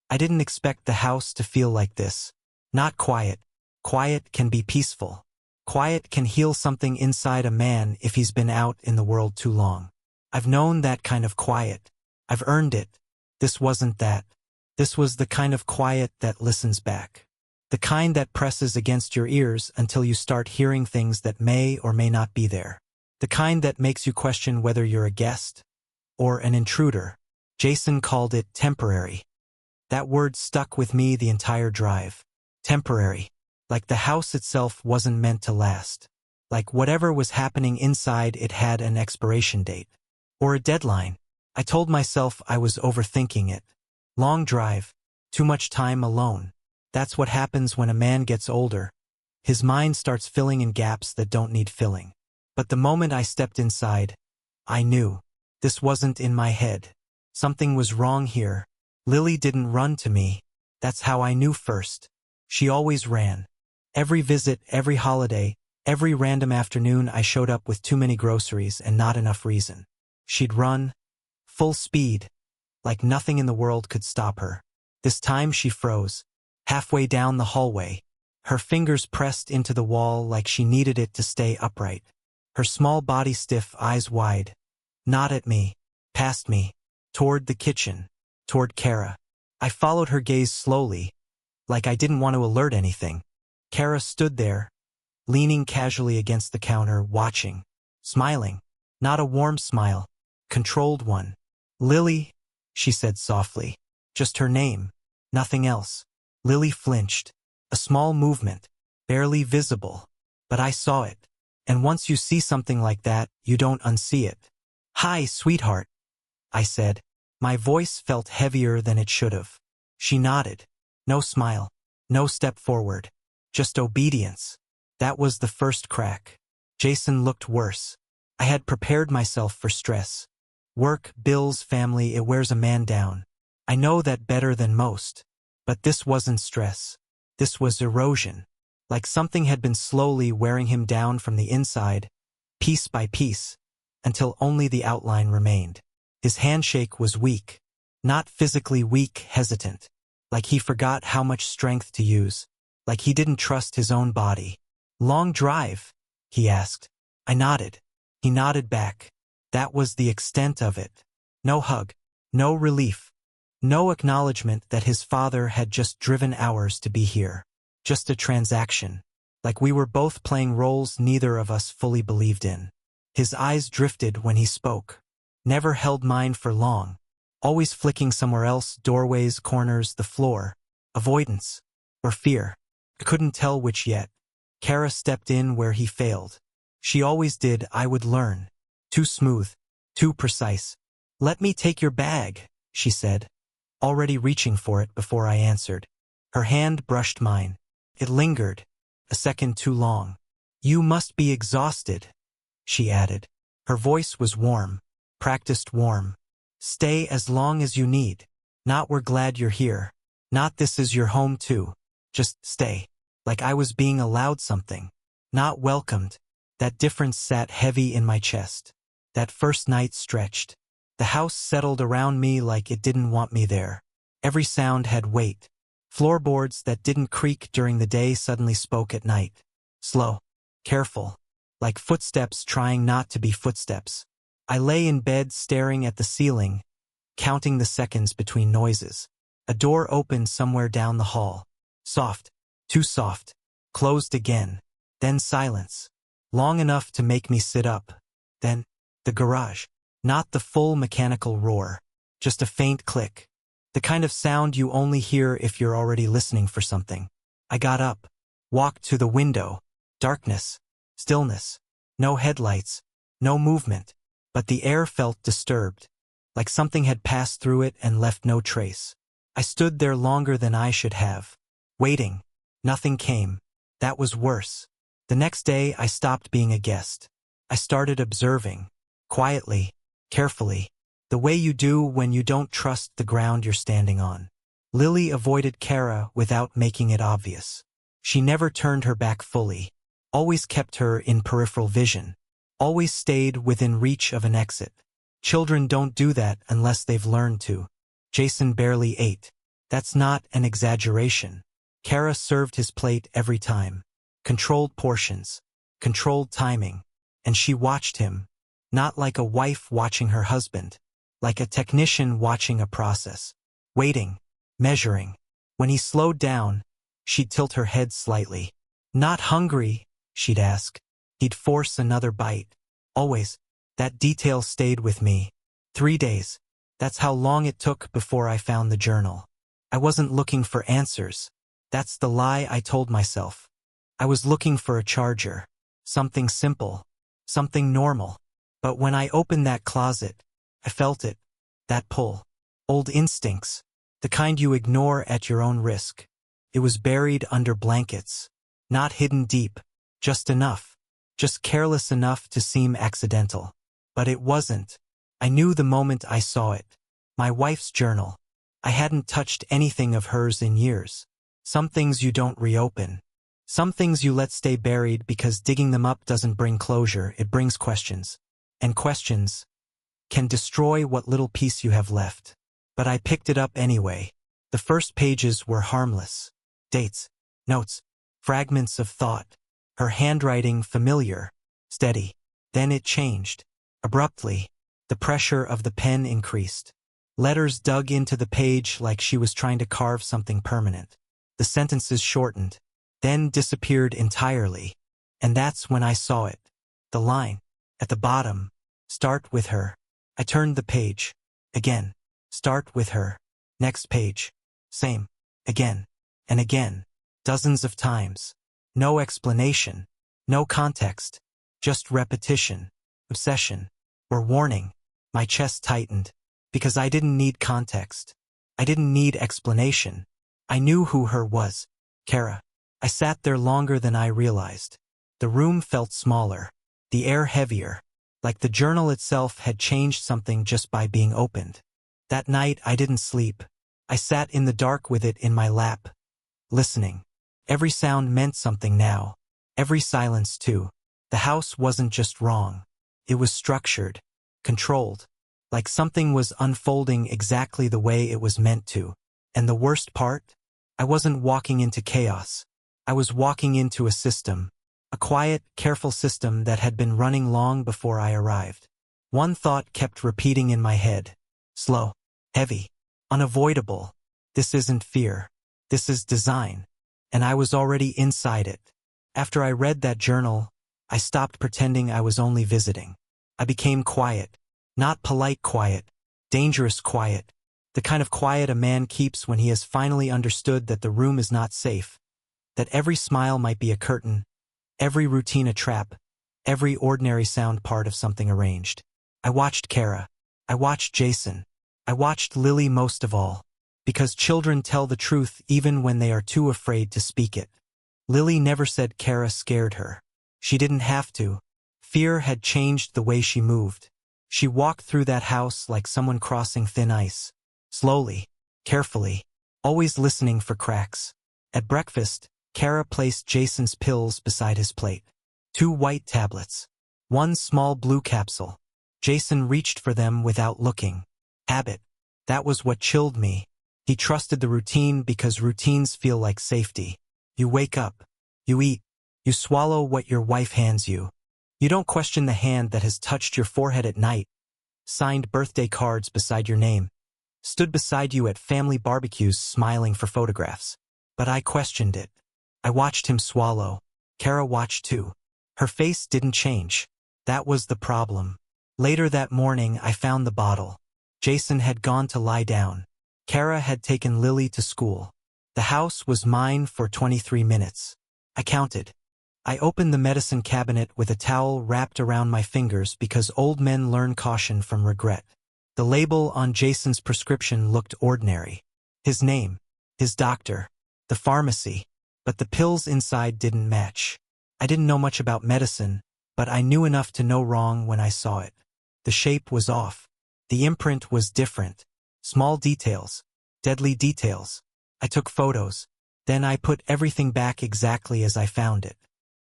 I didn't expect the house to feel like this. Not quiet. Quiet can be peaceful. Quiet can heal something inside a man if he's been out in the world too long. I've known that kind of quiet. I've earned it. This wasn't that. This was the kind of quiet that listens back. The kind that presses against your ears until you start hearing things that may or may not be there. The kind that makes you question whether you're a guest or an intruder. Jason called it temporary. That word stuck with me the entire drive. Temporary. Like the house itself wasn't meant to last. Like whatever was happening inside it had an expiration date. Or a deadline. I told myself I was overthinking it. Long drive. Too much time alone. That's what happens when a man gets older. His mind starts filling in gaps that don't need filling. But the moment I stepped inside, I knew. This wasn't in my head. Something was wrong here. Lily didn't run to me. That's how I knew first. She always ran. Every visit, every holiday, every random afternoon I showed up with too many groceries and not enough reason. She'd run, full speed, like nothing in the world could stop her. This time she froze, halfway down the hallway, her fingers pressed into the wall like she needed it to stay upright. Her small body stiff, eyes wide. Not at me, past me, toward the kitchen, toward Kara. I followed her gaze slowly, like I didn't want to alert anything. Kara stood there, leaning casually against the counter, watching, smiling. Not a warm smile, controlled one. Lily, she said softly. Just her name, nothing else. Lily flinched. A small movement, barely visible. But I saw it. And once you see something like that, you don't unsee it. Hi, sweetheart, I said. My voice felt heavier than it should have. She nodded. No smile. No step forward. Just obedience. That was the first crack. Jason looked worse. I had prepared myself for stress. Work, bills, family, it wears a man down. I know that better than most. But this wasn't stress. This was erosion. Like something had been slowly wearing him down from the inside, piece by piece, until only the outline remained. His handshake was weak. Not physically weak, hesitant. Like he forgot how much strength to use. Like he didn't trust his own body. Long drive? He asked. I nodded. He nodded back. That was the extent of it. No hug. No relief. No acknowledgement that his father had just driven hours to be here. Just a transaction. Like we were both playing roles neither of us fully believed in. His eyes drifted when he spoke. Never held mine for long. Always flicking somewhere else, doorways, corners, the floor. Avoidance. Or fear. I couldn't tell which yet. Kara stepped in where he failed. She always did. I would learn. Too smooth. Too precise. Let me take your bag, she said, already reaching for it before I answered. Her hand brushed mine. It lingered. A second too long. You must be exhausted, she added. Her voice was warm. Practiced warm. Stay as long as you need. Not we're glad you're here. Not this is your home too. Just stay. Like I was being allowed something. Not welcomed. That difference sat heavy in my chest. That first night stretched. The house settled around me like it didn't want me there. Every sound had weight. Floorboards that didn't creak during the day suddenly spoke at night. Slow. Careful. Like footsteps trying not to be footsteps. I lay in bed staring at the ceiling, counting the seconds between noises. A door opened somewhere down the hall. Soft. Too soft. Closed again. Then silence. Long enough to make me sit up. Then, the garage. Not the full mechanical roar. Just a faint click. The kind of sound you only hear if you're already listening for something. I got up. Walked to the window. Darkness. Stillness. No headlights. No movement. But the air felt disturbed. Like something had passed through it and left no trace. I stood there longer than I should have. Waiting. Nothing came. That was worse. The next day I stopped being a guest. I started observing. Quietly. Carefully. The way you do when you don't trust the ground you're standing on. Lily avoided Kara without making it obvious. She never turned her back fully. Always kept her in peripheral vision. Always stayed within reach of an exit. Children don't do that unless they've learned to. Jason barely ate. That's not an exaggeration. Kara served his plate every time. Controlled portions. Controlled timing. And she watched him. Not like a wife watching her husband. Like a technician watching a process. Waiting. Measuring. When he slowed down, she'd tilt her head slightly. "Not hungry?" she'd ask. He'd force another bite. Always. That detail stayed with me. 3 days. That's how long it took before I found the journal. I wasn't looking for answers. That's the lie I told myself. I was looking for a charger. Something simple. Something normal. But when I opened that closet, I felt it. That pull. Old instincts. The kind you ignore at your own risk. It was buried under blankets. Not hidden deep. Just enough. Just careless enough to seem accidental. But it wasn't. I knew the moment I saw it. My wife's journal. I hadn't touched anything of hers in years. Some things you don't reopen. Some things you let stay buried because digging them up doesn't bring closure, it brings questions. And questions can destroy what little peace you have left. But I picked it up anyway. The first pages were harmless. Dates, notes, fragments of thought. Her handwriting familiar, steady. Then it changed. Abruptly, the pressure of the pen increased. Letters dug into the page like she was trying to carve something permanent. The sentences shortened, then disappeared entirely. And that's when I saw it. The line, at the bottom, "Start with her." I turned the page. Again. "Start with her." Next page. Same. Again. And again. Dozens of times. No explanation. No context. Just repetition. Obsession. Or warning. My chest tightened. Because I didn't need context. I didn't need explanation. I knew who her was. Kara. I sat there longer than I realized. The room felt smaller. The air heavier. Like the journal itself had changed something just by being opened. That night I didn't sleep. I sat in the dark with it in my lap. Listening. Every sound meant something now. Every silence too. The house wasn't just wrong. It was structured. Controlled. Like something was unfolding exactly the way it was meant to. And the worst part? I wasn't walking into chaos. I was walking into a system. A quiet, careful system that had been running long before I arrived. One thought kept repeating in my head. Slow. Heavy. Unavoidable. This isn't fear. This is design. And I was already inside it. After I read that journal, I stopped pretending I was only visiting. I became quiet. Not polite quiet. Dangerous quiet. The kind of quiet a man keeps when he has finally understood that the room is not safe. That every smile might be a curtain. Every routine a trap. Every ordinary sound part of something arranged. I watched Kara. I watched Jason. I watched Lily most of all. Because children tell the truth even when they are too afraid to speak it. Lily never said Kara scared her. She didn't have to. Fear had changed the way she moved. She walked through that house like someone crossing thin ice. Slowly. Carefully. Always listening for cracks. At breakfast, Kara placed Jason's pills beside his plate. 2 white tablets. 1 small blue capsule. Jason reached for them without looking. Habit. That was what chilled me. He trusted the routine because routines feel like safety. You wake up. You eat. You swallow what your wife hands you. You don't question the hand that has touched your forehead at night. Signed birthday cards beside your name. Stood beside you at family barbecues smiling for photographs. But I questioned it. I watched him swallow. Kara watched too. Her face didn't change. That was the problem. Later that morning I found the bottle. Jason had gone to lie down. Kara had taken Lily to school. The house was mine for 23 minutes. I counted. I opened the medicine cabinet with a towel wrapped around my fingers because old men learn caution from regret. The label on Jason's prescription looked ordinary. His name, his doctor, the pharmacy, but the pills inside didn't match. I didn't know much about medicine, but I knew enough to know wrong when I saw it. The shape was off. The imprint was different. Small details. Deadly details. I took photos. Then I put everything back exactly as I found it.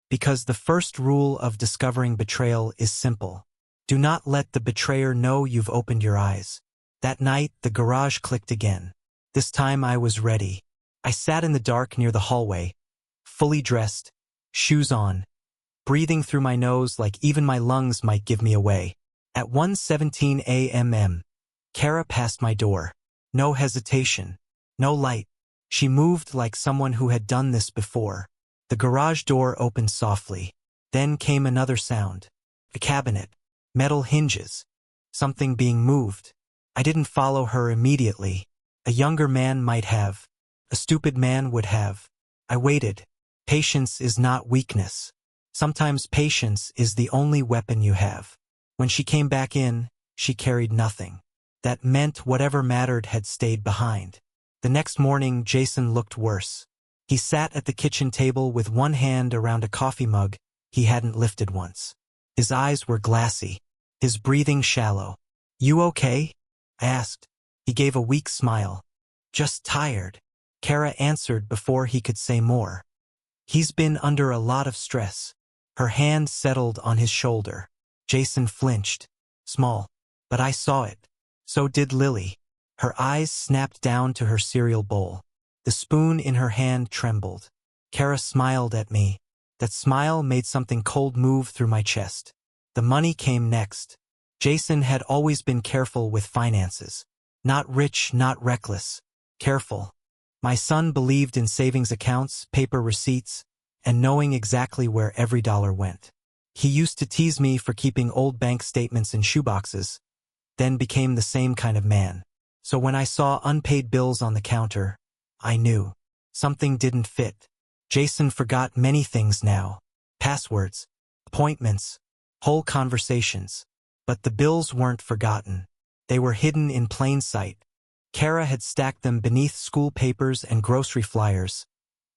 Because the first rule of discovering betrayal is simple. Do not let the betrayer know you've opened your eyes. That night, the garage clicked again. This time I was ready. I sat in the dark near the hallway, fully dressed, shoes on, breathing through my nose like even my lungs might give me away. At 1:17 a.m., Kara passed my door. No hesitation. No light. She moved like someone who had done this before. The garage door opened softly. Then came another sound. A cabinet. Metal hinges. Something being moved. I didn't follow her immediately. A younger man might have. A stupid man would have. I waited. Patience is not weakness. Sometimes patience is the only weapon you have. When she came back in, she carried nothing. That meant whatever mattered had stayed behind. The next morning, Jason looked worse. He sat at the kitchen table with one hand around a coffee mug he hadn't lifted once. His eyes were glassy, his breathing shallow. "You okay?" I asked. He gave a weak smile. "Just tired," Kara answered before he could say more. "He's been under a lot of stress." Her hand settled on his shoulder. Jason flinched. Small. But I saw it. So did Lily. Her eyes snapped down to her cereal bowl. The spoon in her hand trembled. Kara smiled at me. That smile made something cold move through my chest. The money came next. Jason had always been careful with finances. Not rich, not reckless. Careful. My son believed in savings accounts, paper receipts, and knowing exactly where every dollar went. He used to tease me for keeping old bank statements in shoeboxes, then became the same kind of man. So when I saw unpaid bills on the counter, I knew. Something didn't fit. Jason forgot many things now. Passwords, appointments, whole conversations. But the bills weren't forgotten. They were hidden in plain sight. Kara had stacked them beneath school papers and grocery flyers,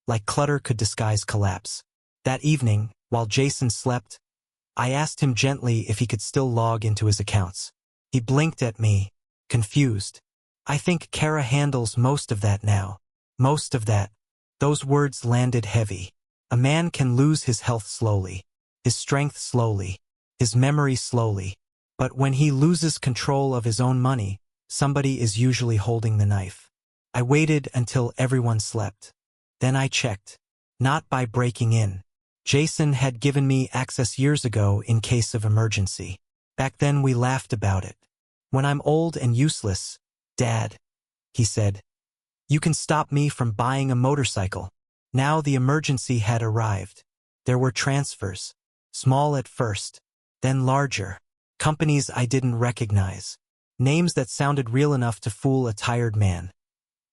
like clutter could disguise collapse. That evening, while Jason slept, I asked him gently if he could still log into his accounts. He blinked at me, confused. "I think Kara handles most of that now." Most of that. Those words landed heavy. A man can lose his health slowly, his strength slowly, his memory slowly. But when he loses control of his own money, somebody is usually holding the knife. I waited until everyone slept. Then I checked. Not by breaking in. Jason had given me access years ago in case of emergency. Back then we laughed about it. "When I'm old and useless, Dad," he said, "you can stop me from buying a motorcycle." Now the emergency had arrived. There were transfers. Small at first, then larger. Companies I didn't recognize. Names that sounded real enough to fool a tired man.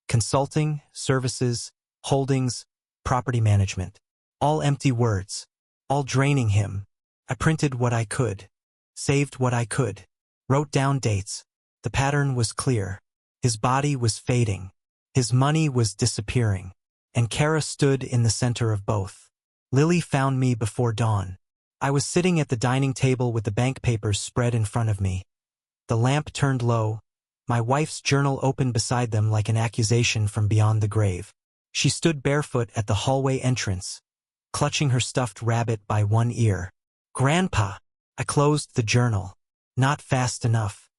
Consulting, services, holdings, property management. All empty words. All draining him. I printed what I could. Saved what I could. Wrote down dates. The pattern was clear. His body was fading. His money was disappearing. And Kara stood in the center of both. Lily found me before dawn. I was sitting at the dining table with the bank papers spread in front of me. The lamp turned low. My wife's journal opened beside them like an accusation from beyond the grave. She stood barefoot at the hallway entrance, clutching her stuffed rabbit by one ear. "Grandpa!" I closed the journal. Not fast enough.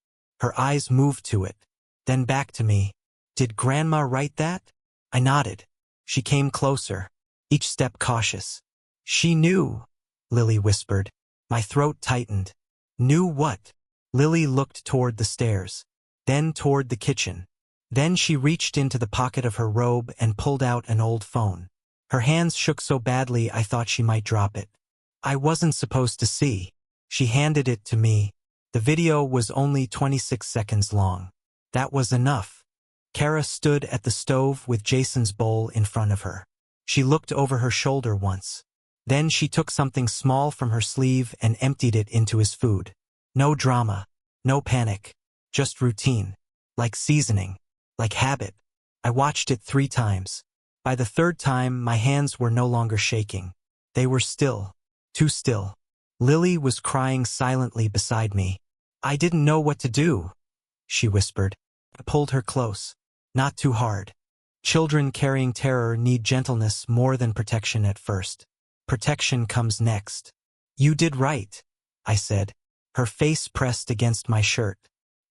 Her eyes moved to it, then back to me. "Did Grandma write that?" I nodded. She came closer, each step cautious. "She knew," Lily whispered. My throat tightened. "Knew what?" Lily looked toward the stairs, then toward the kitchen. Then she reached into the pocket of her robe and pulled out an old phone. Her hands shook so badly I thought she might drop it. "I wasn't supposed to see." She handed it to me. The video was only 26 seconds long. That was enough. Kara stood at the stove with Jason's bowl in front of her. She looked over her shoulder once. Then she took something small from her sleeve and emptied it into his food. No drama, no panic, just routine, like seasoning, like habit. I watched it 3 times. By the 3rd time, my hands were no longer shaking. They were still, too still. Lily was crying silently beside me. "I didn't know what to do," she whispered. I pulled her close. Not too hard. Children carrying terror need gentleness more than protection at first. Protection comes next. "You did right," I said. Her face pressed against my shirt.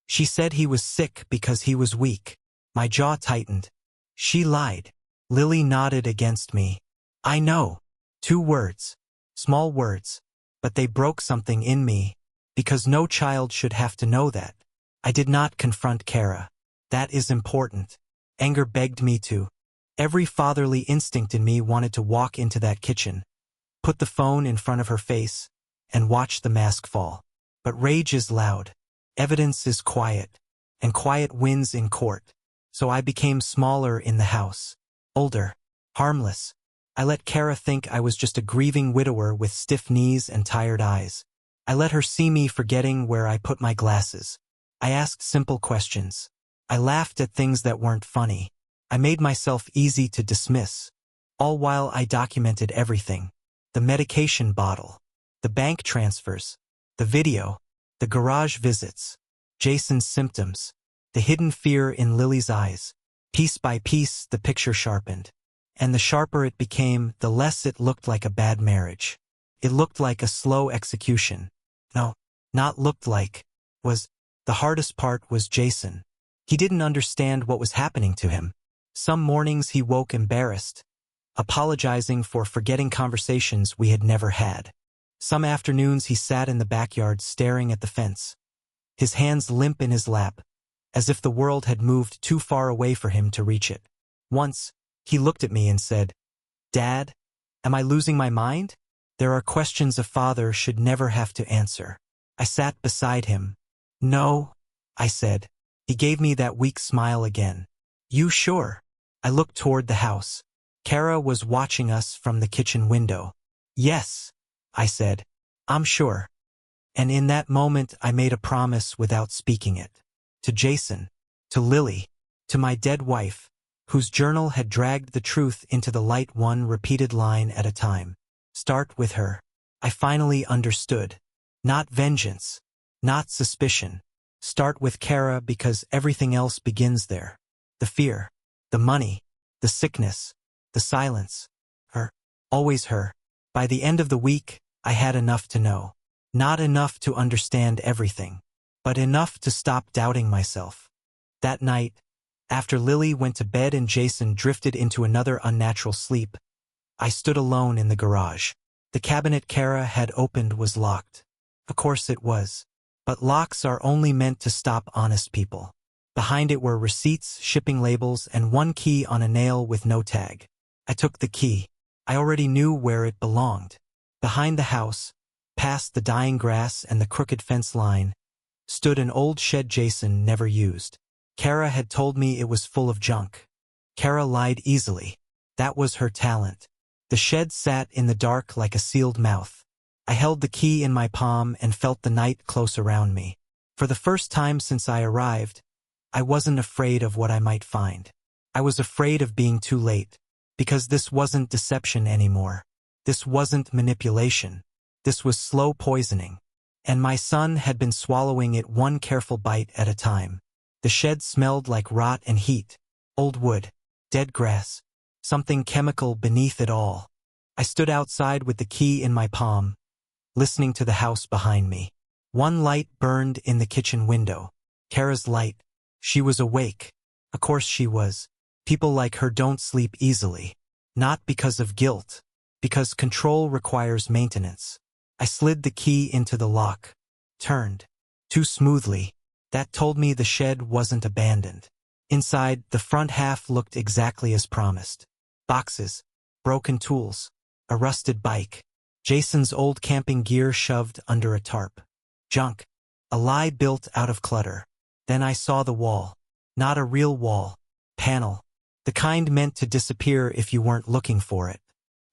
"She said he was sick because he was weak." My jaw tightened. She lied. Lily nodded against me. I know. 2 words. Small words. But they broke something in me, because no child should have to know that. I did not confront Kara. That is important. Anger begged me to. Every fatherly instinct in me wanted to walk into that kitchen, put the phone in front of her face, and watch the mask fall. But rage is loud. Evidence is quiet. And quiet wins in court. So I became smaller in the house. Older. Harmless. I let Kara think I was just a grieving widower with stiff knees and tired eyes. I let her see me forgetting where I put my glasses. I asked simple questions. I laughed at things that weren't funny. I made myself easy to dismiss. All while I documented everything. The medication bottle. The bank transfers. The video. The garage visits. Jason's symptoms. The hidden fear in Lily's eyes. Piece by piece, the picture sharpened. And the sharper it became, the less it looked like a bad marriage. It looked like a slow execution. No, not looked like. Was. The hardest part was Jason. He didn't understand what was happening to him. Some mornings he woke embarrassed, apologizing for forgetting conversations we had never had. Some afternoons he sat in the backyard staring at the fence, his hands limp in his lap, as if the world had moved too far away for him to reach it. Once, he looked at me and said, "Dad, am I losing my mind? There are questions a father should never have to answer." I sat beside him. "No," I said. He gave me that weak smile again. "You sure?" I looked toward the house. Kara was watching us from the kitchen window. "Yes," I said. "I'm sure." And in that moment I made a promise without speaking it. To Jason, to Lily, to my dead wife, whose journal had dragged the truth into the light one repeated line at a time. Start with her. I finally understood. Not vengeance. Not suspicion. Start with Kara because everything else begins there. The fear. The money. The sickness. The silence. Her. Always her. By the end of the week, I had enough to know. Not enough to understand everything, but enough to stop doubting myself. That night, after Lily went to bed and Jason drifted into another unnatural sleep, I stood alone in the garage. The cabinet Kara had opened was locked. Of course it was. But locks are only meant to stop honest people. Behind it were receipts, shipping labels, and one key on a nail with no tag. I took the key. I already knew where it belonged. Behind the house, past the dying grass and the crooked fence line, stood an old shed Jason never used. Kara had told me it was full of junk. Kara lied easily. That was her talent. The shed sat in the dark like a sealed mouth. I held the key in my palm and felt the night close around me. For the first time since I arrived, I wasn't afraid of what I might find. I was afraid of being too late, because this wasn't deception anymore. This wasn't manipulation. This was slow poisoning. And my son had been swallowing it one careful bite at a time. The shed smelled like rot and heat, old wood, dead grass, something chemical beneath it all. I stood outside with the key in my palm, listening to the house behind me. One light burned in the kitchen window. Kara's light. She was awake. Of course she was. People like her don't sleep easily. Not because of guilt. Because control requires maintenance. I slid the key into the lock. Turned. Too smoothly. That told me the shed wasn't abandoned. Inside, the front half looked exactly as promised. Boxes. Broken tools. A rusted bike. Jason's old camping gear shoved under a tarp. Junk. A lie built out of clutter. Then I saw the wall. Not a real wall. Panel. The kind meant to disappear if you weren't looking for it.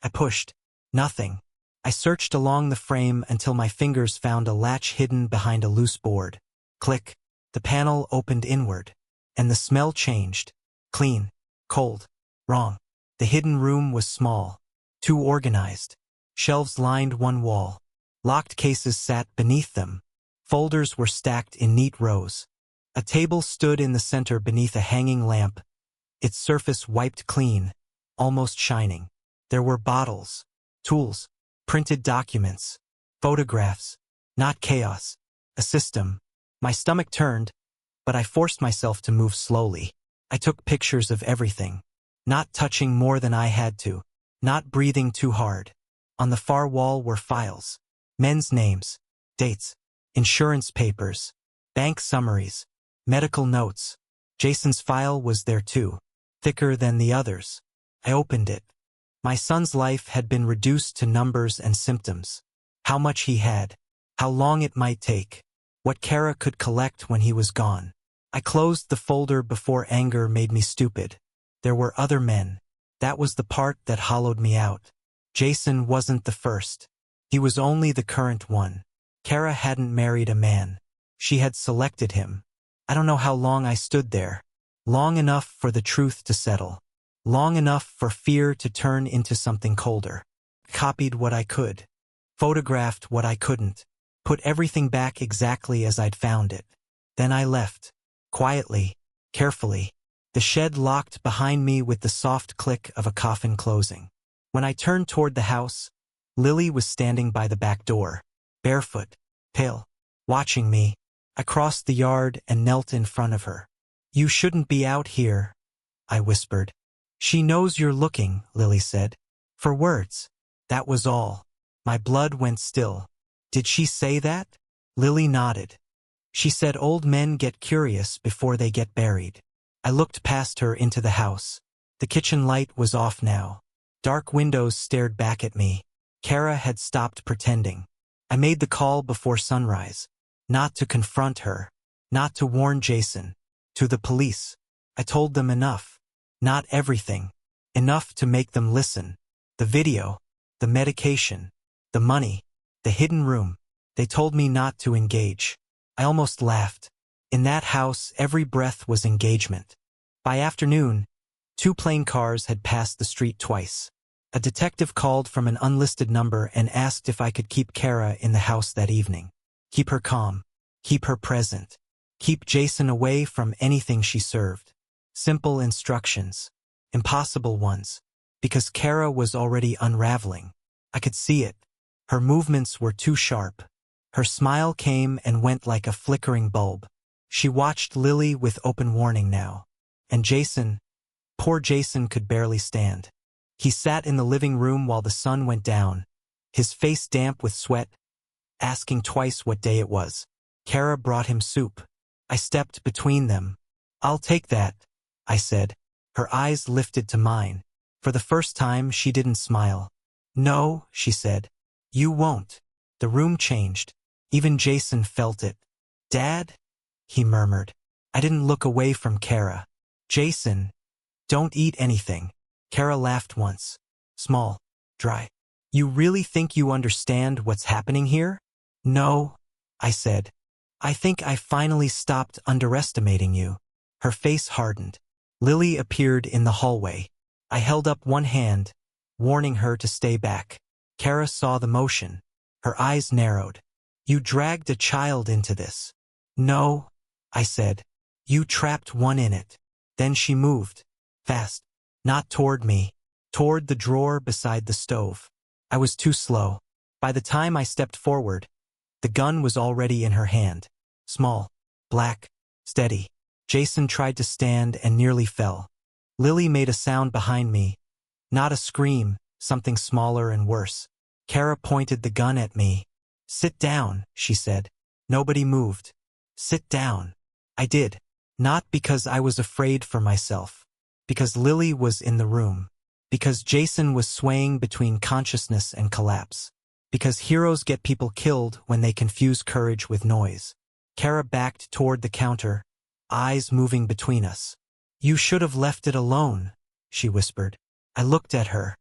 I pushed. Nothing. I searched along the frame until my fingers found a latch hidden behind a loose board. Click. The panel opened inward. And the smell changed. Clean. Cold. Wrong. The hidden room was small. Too organized. Shelves lined one wall. Locked cases sat beneath them. Folders were stacked in neat rows. A table stood in the center beneath a hanging lamp, its surface wiped clean, almost shining. There were bottles, tools, printed documents, photographs, not chaos, a system. My stomach turned, but I forced myself to move slowly. I took pictures of everything. Not touching more than I had to. Not breathing too hard. On the far wall were files. Men's names. Dates. Insurance papers. Bank summaries. Medical notes. Jason's file was there too. Thicker than the others. I opened it. My son's life had been reduced to numbers and symptoms. How much he had. How long it might take. What Kara could collect when he was gone. I closed the folder before anger made me stupid. There were other men. That was the part that hollowed me out. Jason wasn't the first. He was only the current one. Kara hadn't married a man. She had selected him. I don't know how long I stood there. Long enough for the truth to settle. Long enough for fear to turn into something colder. Copied what I could. Photographed what I couldn't. Put everything back exactly as I'd found it. Then I left. Quietly. Carefully. The shed locked behind me with the soft click of a coffin closing. When I turned toward the house, Lily was standing by the back door. Barefoot. Pale. Watching me. I crossed the yard and knelt in front of her. "You shouldn't be out here," I whispered. "She knows you're looking," Lily said. For words. That was all. My blood went still. "Did she say that?" Lily nodded. "She said old men get curious before they get buried." I looked past her into the house. The kitchen light was off now. Dark windows stared back at me. Kara had stopped pretending. I made the call before sunrise. Not to confront her. Not to warn Jason. To the police. I told them enough. Not everything. Enough to make them listen. The video. The medication. The money. The hidden room. They told me not to engage. I almost laughed. In that house, every breath was engagement. By afternoon, 2 plane cars had passed the street twice. A detective called from an unlisted number and asked if I could keep Kara in the house that evening. Keep her calm. Keep her present. Keep Jason away from anything she served. Simple instructions. Impossible ones. Because Kara was already unraveling. I could see it. Her movements were too sharp. Her smile came and went like a flickering bulb. She watched Lily with open warning now. And Jason, poor Jason, could barely stand. He sat in the living room while the sun went down, his face damp with sweat, asking twice what day it was. Kara brought him soup. I stepped between them. "I'll take that," I said. Her eyes lifted to mine. For the first time, she didn't smile. "No," she said. "You won't." The room changed. Even Jason felt it. "Dad?" he murmured. I didn't look away from Kara. "Jason, don't eat anything." Kara laughed once. Small. Dry. "You really think you understand what's happening here?" "No," I said. "I think I finally stopped underestimating you." Her face hardened. Lily appeared in the hallway. I held up one hand, warning her to stay back. Kara saw the motion. Her eyes narrowed. "You dragged a child into this." "No," I said. "You trapped one in it." Then she moved. Fast. Not toward me. Toward the drawer beside the stove. I was too slow. By the time I stepped forward, the gun was already in her hand. Small. Black. Steady. Jason tried to stand and nearly fell. Lily made a sound behind me. Not a scream, something smaller and worse. Kara pointed the gun at me. "Sit down," she said. Nobody moved. "Sit down." I did. Not because I was afraid for myself. Because Lily was in the room. Because Jason was swaying between consciousness and collapse. Because heroes get people killed when they confuse courage with noise. Kara backed toward the counter, eyes moving between us. "You should have left it alone," she whispered. I looked at her.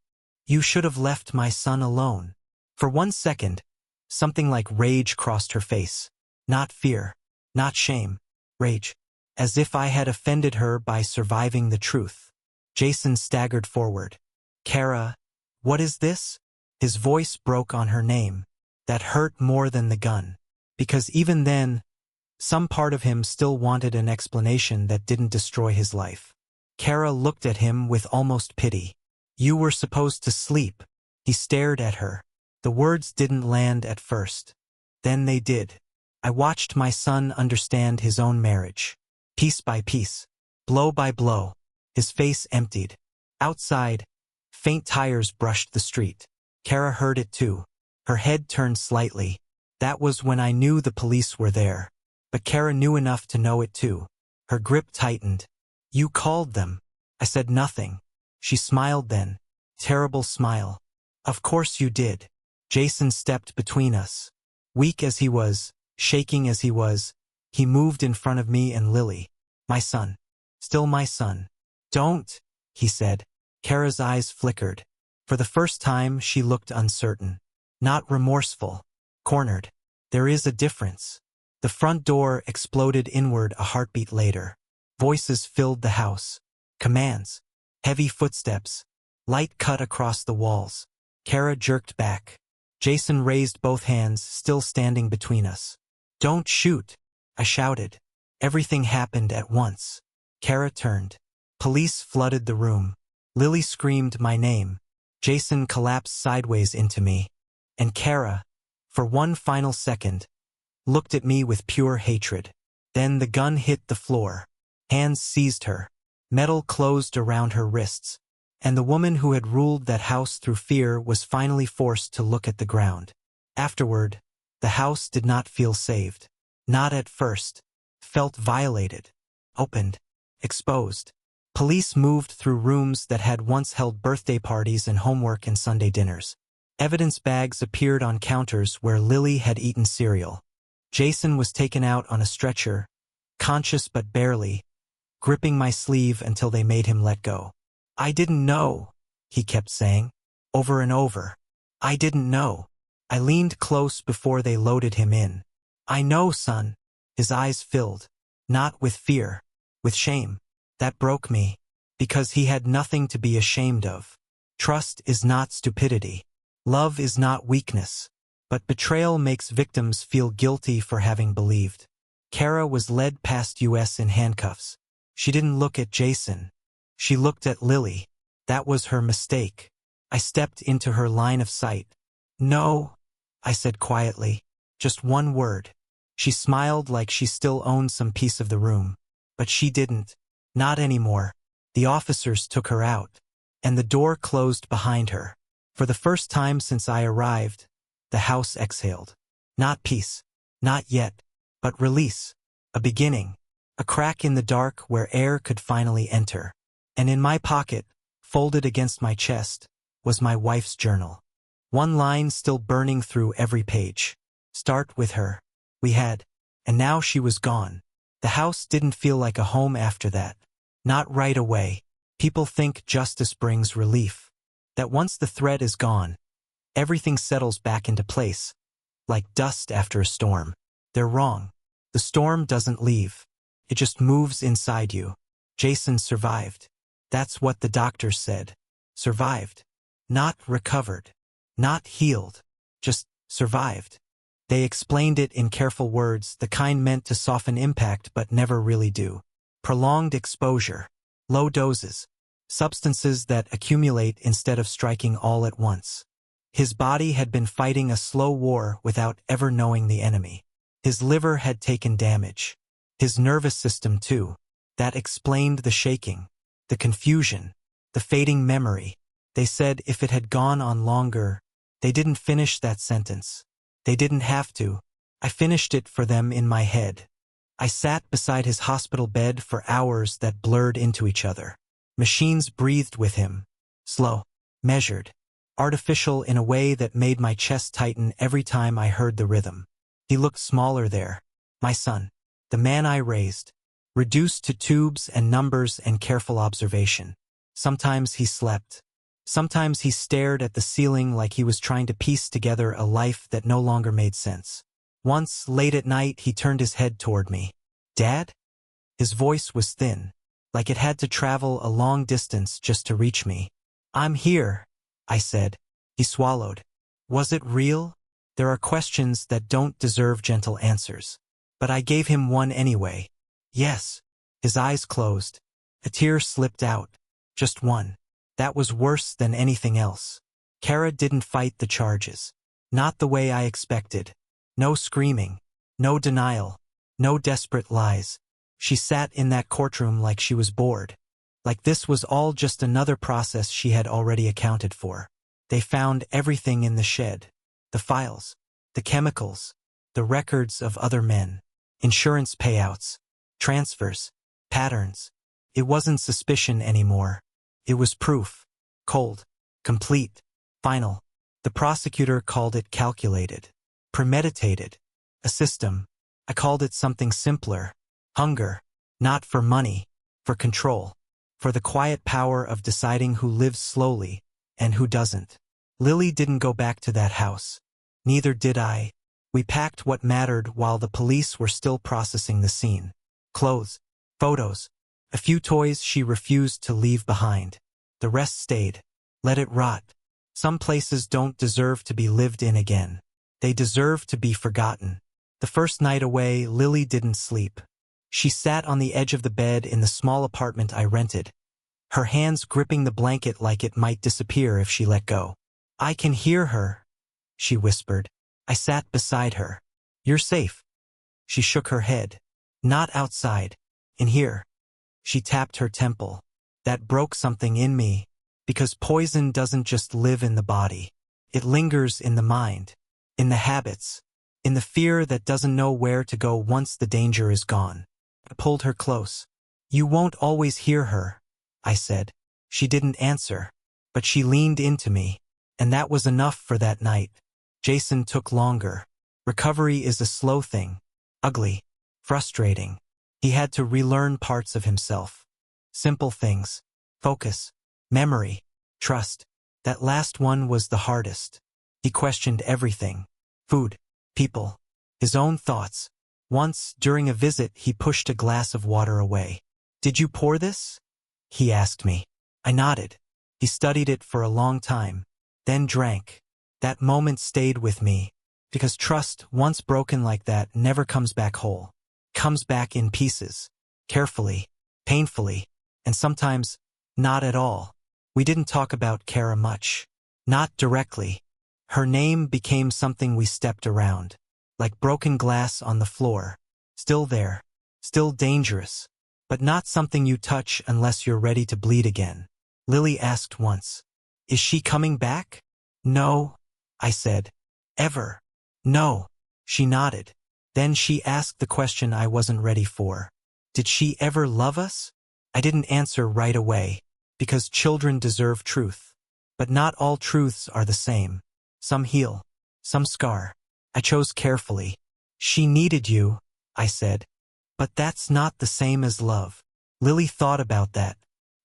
"You should have left my son alone." For 1 second, something like rage crossed her face. Not fear. Not shame. Rage. As if I had offended her by surviving the truth. Jason staggered forward. "Kara, what is this?" His voice broke on her name. That hurt more than the gun. Because even then, some part of him still wanted an explanation that didn't destroy his life. Kara looked at him with almost pity. "You were supposed to sleep." He stared at her. The words didn't land at first. Then they did. I watched my son understand his own marriage. Piece by piece. Blow by blow. His face emptied. Outside, faint tires brushed the street. Kara heard it too. Her head turned slightly. That was when I knew the police were there. But Kara knew enough to know it too. Her grip tightened. You called them. I said nothing. She smiled then. Terrible smile. Of course you did. Jason stepped between us. Weak as he was, shaking as he was, he moved in front of me and Lily. My son. Still my son. Don't, he said. Kara's eyes flickered. For the first time she looked uncertain. Not remorseful. Cornered. There is a difference. The front door exploded inward a heartbeat later. Voices filled the house. Commands. Heavy footsteps. Light cut across the walls. Kara jerked back. Jason raised both hands, still standing between us. Don't shoot, I shouted. Everything happened at once. Kara turned. Police flooded the room. Lily screamed my name. Jason collapsed sideways into me. And Kara, for one final second, looked at me with pure hatred. Then the gun hit the floor. Hands seized her. Metal closed around her wrists. And the woman who had ruled that house through fear was finally forced to look at the ground. Afterward, the house did not feel saved. Not at first. Felt violated. Opened. Exposed. Police moved through rooms that had once held birthday parties and homework and Sunday dinners. Evidence bags appeared on counters where Lily had eaten cereal. Jason was taken out on a stretcher, conscious but barely, gripping my sleeve until they made him let go. I didn't know, he kept saying, over and over. I didn't know. I leaned close before they loaded him in. I know, son. His eyes filled. Not with fear, with shame. That broke me, because he had nothing to be ashamed of. Trust is not stupidity. Love is not weakness. But betrayal makes victims feel guilty for having believed. Kara was led past US in handcuffs. She didn't look at Jason. She looked at Lily. That was her mistake. I stepped into her line of sight. No, I said quietly. Just one word. She smiled like she still owned some piece of the room. But she didn't. Not anymore. The officers took her out. And the door closed behind her. For the first time since I arrived, the house exhaled. Not peace. Not yet. But release. A beginning. A crack in the dark where air could finally enter. And in my pocket, folded against my chest, was my wife's journal. One line still burning through every page. Start with her. We had. And now she was gone. The house didn't feel like a home after that. Not right away. People think justice brings relief. That once the threat is gone, everything settles back into place. Like dust after a storm. They're wrong. The storm doesn't leave. It just moves inside you. Jason survived. That's what the doctors said. Survived. Not recovered. Not healed. Just survived. They explained it in careful words, the kind meant to soften impact but never really do. Prolonged exposure. Low doses. Substances that accumulate instead of striking all at once. His body had been fighting a slow war without ever knowing the enemy. His liver had taken damage. His nervous system too. That explained the shaking. The confusion, the fading memory. They said if it had gone on longer, they didn't finish that sentence. They didn't have to. I finished it for them in my head. I sat beside his hospital bed for hours that blurred into each other. Machines breathed with him. Slow, measured, artificial in a way that made my chest tighten every time I heard the rhythm. He looked smaller there. My son, the man I raised. Reduced to tubes and numbers and careful observation. Sometimes he slept. Sometimes he stared at the ceiling like he was trying to piece together a life that no longer made sense. Once, late at night, he turned his head toward me. Dad? His voice was thin, like it had to travel a long distance just to reach me. I'm here, I said. He swallowed. Was it real? There are questions that don't deserve gentle answers. But I gave him one anyway. Yes. His eyes closed. A tear slipped out. Just one. That was worse than anything else. Kara didn't fight the charges. Not the way I expected. No screaming. No denial. No desperate lies. She sat in that courtroom like she was bored. Like this was all just another process she had already accounted for. They found everything in the shed. The files, the chemicals, the records of other men, insurance payouts, transfers, patterns. It wasn't suspicion anymore. It was proof. Cold, complete, final. The prosecutor called it calculated, premeditated, a system. I called it something simpler. Hunger, not for money, for control, for the quiet power of deciding who lives slowly and who doesn't. Lily didn't go back to that house. Neither did I. We packed what mattered while the police were still processing the scene. Clothes, photos, a few toys she refused to leave behind. The rest stayed. Let it rot. Some places don't deserve to be lived in again. They deserve to be forgotten. The first night away, Lily didn't sleep. She sat on the edge of the bed in the small apartment I rented, her hands gripping the blanket like it might disappear if she let go. I can hear her, she whispered. I sat beside her. You're safe. She shook her head. Not outside. In here. She tapped her temple. That broke something in me, because poison doesn't just live in the body. It lingers in the mind, in the habits, in the fear that doesn't know where to go once the danger is gone. I pulled her close. You won't always hear her, I said. She didn't answer, but she leaned into me, and that was enough for that night. Jason took longer. Recovery is a slow thing, ugly, frustrating. He had to relearn parts of himself. Simple things, focus, memory, trust. That last one was the hardest. He questioned everything. Food, people, his own thoughts. Once, during a visit, he pushed a glass of water away. Did you pour this? He asked me. I nodded. He studied it for a long time, then drank. That moment stayed with me, because trust, once broken like that, never comes back whole. Comes back in pieces, carefully, painfully, and sometimes not at all. We didn't talk about Kara much. Not directly. Her name became something we stepped around, like broken glass on the floor. Still there, still dangerous, but not something you touch unless you're ready to bleed again. Lily asked once, is she coming back? No, I said. Ever? No. She nodded. Then she asked the question I wasn't ready for. Did she ever love us? I didn't answer right away, because children deserve truth. But not all truths are the same. Some heal, some scar. I chose carefully. She needed you, I said. But that's not the same as love. Lily thought about that.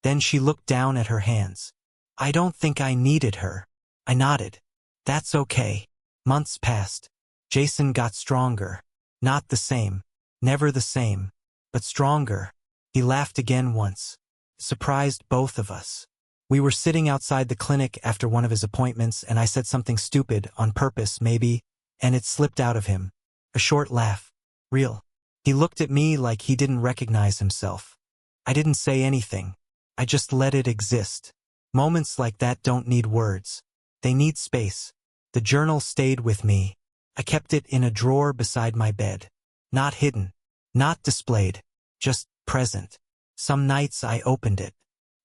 Then she looked down at her hands. I don't think I needed her. I nodded. That's okay. Months passed. Jason got stronger. Not the same. Never the same. But stronger. He laughed again once. Surprised both of us. We were sitting outside the clinic after one of his appointments, and I said something stupid, on purpose maybe, and it slipped out of him. A short laugh. Real. He looked at me like he didn't recognize himself. I didn't say anything. I just let it exist. Moments like that don't need words. They need space. The journal stayed with me. I kept it in a drawer beside my bed. Not hidden. Not displayed. Just present. Some nights I opened it.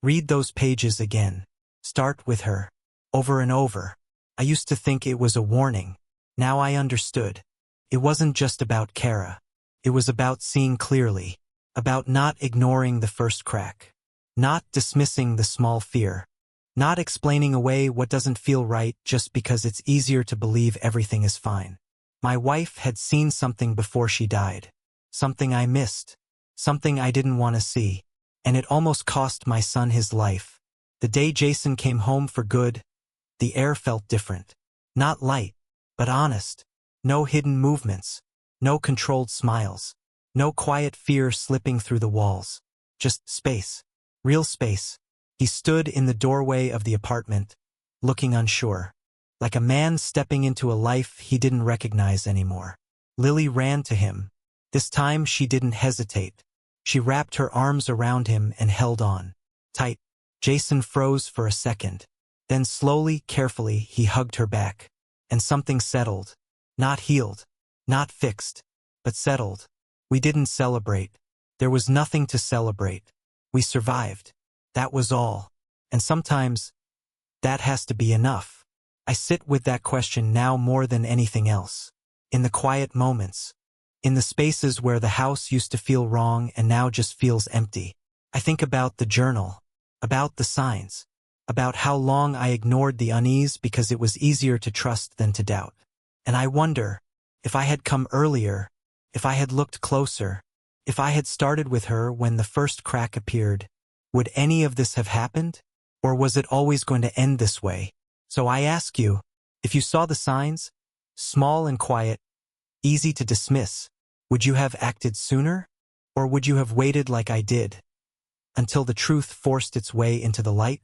Read those pages again. Start with her. Over and over. I used to think it was a warning. Now I understood. It wasn't just about Kara. It was about seeing clearly. About not ignoring the first crack. Not dismissing the small fear. Not explaining away what doesn't feel right just because it's easier to believe everything is fine. My wife had seen something before she died. Something I missed. Something I didn't want to see. And it almost cost my son his life. The day Jason came home for good, the air felt different. Not light, but honest. No hidden movements. No controlled smiles. No quiet fear slipping through the walls. Just space. Real space. He stood in the doorway of the apartment, looking unsure. Like a man stepping into a life he didn't recognize anymore. Lily ran to him. This time she didn't hesitate. She wrapped her arms around him and held on. Tight. Jason froze for a second. Then slowly, carefully, he hugged her back. And something settled. Not healed. Not fixed. But settled. We didn't celebrate. There was nothing to celebrate. We survived. That was all. And sometimes, that has to be enough. I sit with that question now more than anything else. In the quiet moments. In the spaces where the house used to feel wrong and now just feels empty. I think about the journal. About the signs. About how long I ignored the unease because it was easier to trust than to doubt. And I wonder, if I had come earlier, if I had looked closer, if I had started with her when the first crack appeared, would any of this have happened? Or was it always going to end this way? So I ask you, if you saw the signs, small and quiet, easy to dismiss, would you have acted sooner? Or would you have waited like I did, until the truth forced its way into the light?